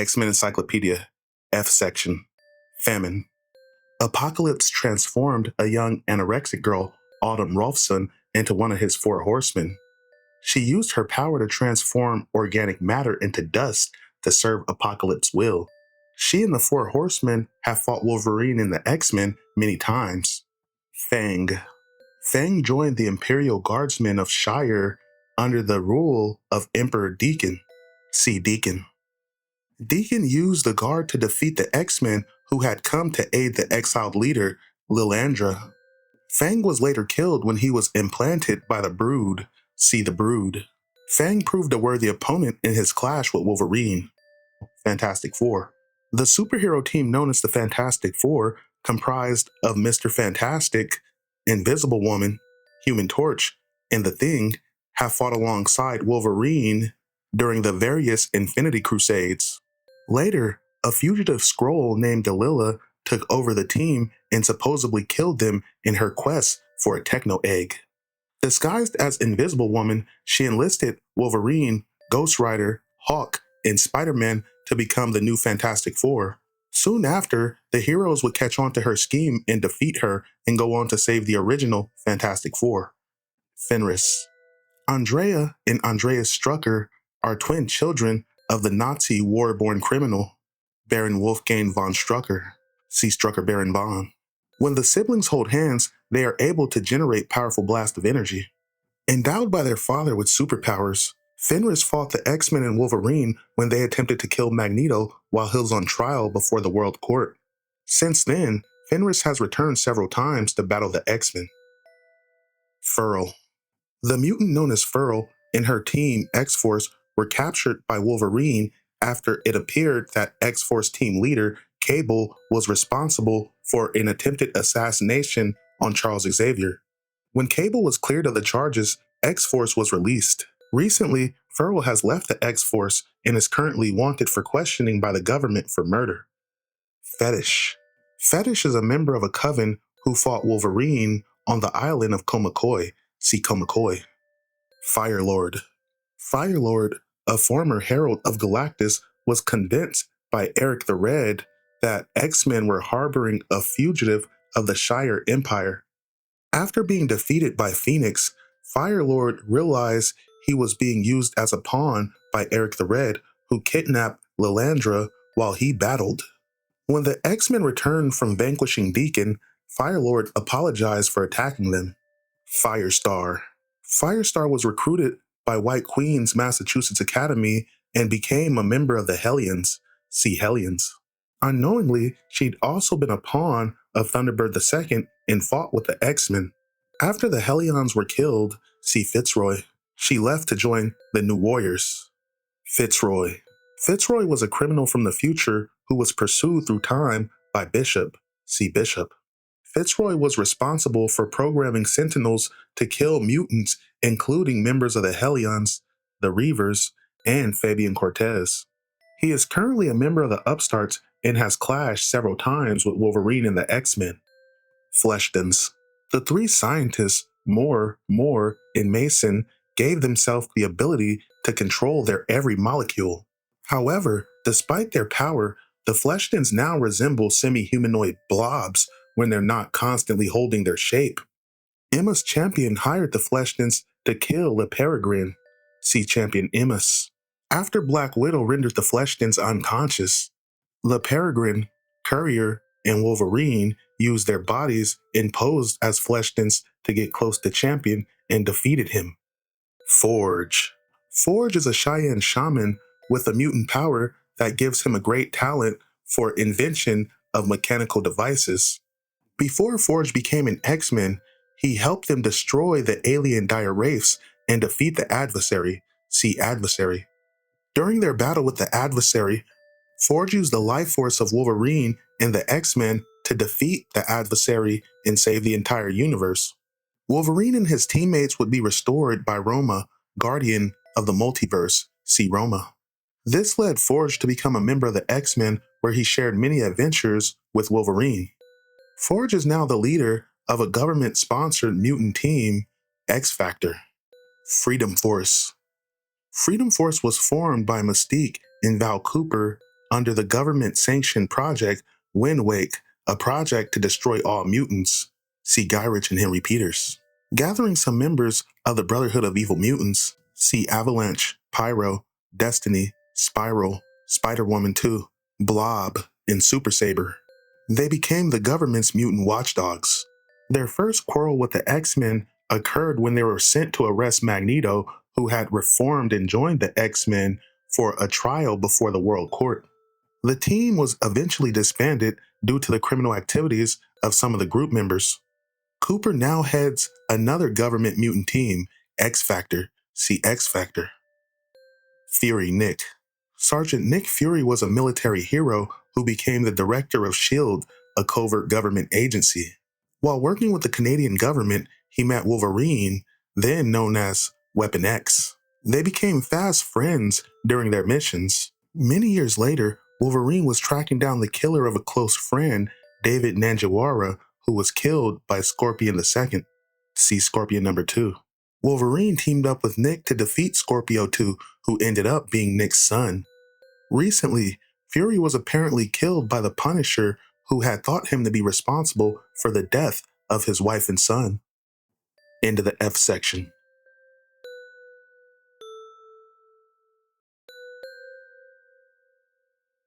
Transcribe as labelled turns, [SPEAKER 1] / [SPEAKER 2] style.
[SPEAKER 1] X-Men Encyclopedia, F section, famine. Apocalypse transformed a young anorexic girl, Autumn Rolfson, into one of his four horsemen. She used her power to transform organic matter into dust to serve Apocalypse's will. She and the four horsemen have fought Wolverine and the X-Men many times. Fang. Fang joined the Imperial Guardsmen of Shi'ar under the rule of Emperor Deacon. See Deacon. Deacon used the Guard to defeat the X-Men who had come to aid the exiled leader, Lilandra. Fang was later killed when he was implanted by the Brood. See the Brood. Fang proved a worthy opponent in his clash with Wolverine. Fantastic Four. The superhero team known as the Fantastic Four, comprised of Mr. Fantastic, Invisible Woman, Human Torch, and The Thing, have fought alongside Wolverine during the various Infinity Crusades. Later, a fugitive Skrull named Delilah took over the team and supposedly killed them in her quest for a Techno Egg. Disguised as Invisible Woman, she enlisted Wolverine, Ghost Rider, Hawk, and Spider-Man to become the new Fantastic Four. Soon after, the heroes would catch on to her scheme and defeat her and go on to save the original Fantastic Four. Fenris. Andrea and Andreas Strucker are twin children of the Nazi war-born criminal, Baron Wolfgang von Strucker. See Strucker Baron von. When the siblings hold hands, they are able to generate powerful blasts of energy. Endowed by their father with superpowers, Fenris fought the X-Men and Wolverine when they attempted to kill Magneto while he was on trial before the World Court. Since then, Fenris has returned several times to battle the X-Men. Furl. The mutant known as Furl and her team, X-Force, were captured by Wolverine after it appeared that X-Force team leader, Cable, was responsible for an attempted assassination on Charles Xavier. When Cable was cleared of the charges, X-Force was released. Recently, Furl has left the X-Force and is currently wanted for questioning by the government for murder. Fetish. Fetish is a member of a coven who fought Wolverine on the island of Komakoi. See Komakoi. Firelord. Firelord, a former herald of Galactus, was convinced by Eric the Red that X-Men were harboring a fugitive of the Shi'ar Empire. After being defeated by Phoenix, Firelord realized he was being used as a pawn by Eric the Red, who kidnapped Lilandra while he battled. When the X-Men returned from vanquishing Deacon, Firelord apologized for attacking them. Firestar. Firestar was recruited by White Queen's Massachusetts Academy and became a member of the Hellions. See Hellions. Unknowingly, she'd also been a pawn of Thunderbird II and fought with the X-Men. After the Hellions were killed, see Fitzroy, she left to join the New Warriors. Fitzroy. Fitzroy was a criminal from the future who was pursued through time by Bishop. See Bishop. Fitzroy was responsible for programming Sentinels to kill mutants, including members of the Hellions, the Reavers, and Fabian Cortez. He is currently a member of the Upstarts and has clashed several times with Wolverine and the X-Men. Fleshtons. The three scientists, Moore, and Mason, gave themselves the ability to control their every molecule. However, despite their power, the Fleshtons now resemble semi-humanoid blobs when they're not constantly holding their shape. Emma's champion hired the Fleshtons to kill Le Peregrine. See Champion Emma's. After Black Widow rendered the Fleshtons unconscious, Le Peregrine, Courier, and Wolverine used their bodies and posed as Fleshtons to get close to Champion and defeated him. Forge. Forge is a Cheyenne shaman with a mutant power that gives him a great talent for invention of mechanical devices. Before Forge became an X-Men, he helped them destroy the alien Dire Wraiths and defeat the Adversary. See Adversary. During their battle with the Adversary, Forge used the life force of Wolverine and the X-Men to defeat the Adversary and save the entire universe. Wolverine and his teammates would be restored by Roma, Guardian of the Multiverse. See Roma. This led Forge to become a member of the X-Men, where he shared many adventures with Wolverine. Forge is now the leader of a government-sponsored mutant team, X-Factor. Freedom Force. Freedom Force was formed by Mystique and Val Cooper under the government-sanctioned project Windwake, a project to destroy all mutants. See Guy Ritchie and Henry Peters. Gathering some members of the Brotherhood of Evil Mutants. See Avalanche, Pyro, Destiny, Spiral, Spider-Woman 2, Blob, and Super Saber. They became the government's mutant watchdogs. Their first quarrel with the X-Men occurred when they were sent to arrest Magneto, who had reformed and joined the X-Men for a trial before the World Court. The team was eventually disbanded due to the criminal activities of some of the group members. Cooper now heads another government mutant team, X-Factor. See X-Factor. Fury Nick. Sergeant Nick Fury was a military hero who became the director of S.H.I.E.L.D., a covert government agency. While working with the Canadian government, he met Wolverine, then known as Weapon X. They became fast friends during their missions. Many years later, Wolverine was tracking down the killer of a close friend, David Nanjiwara, who was killed by Scorpion II. See Scorpion number 2. Wolverine teamed up with Nick to defeat Scorpio 2, who ended up being Nick's son. Recently, Fury was apparently killed by the Punisher, who had thought him to be responsible for the death of his wife and son. End of the F section.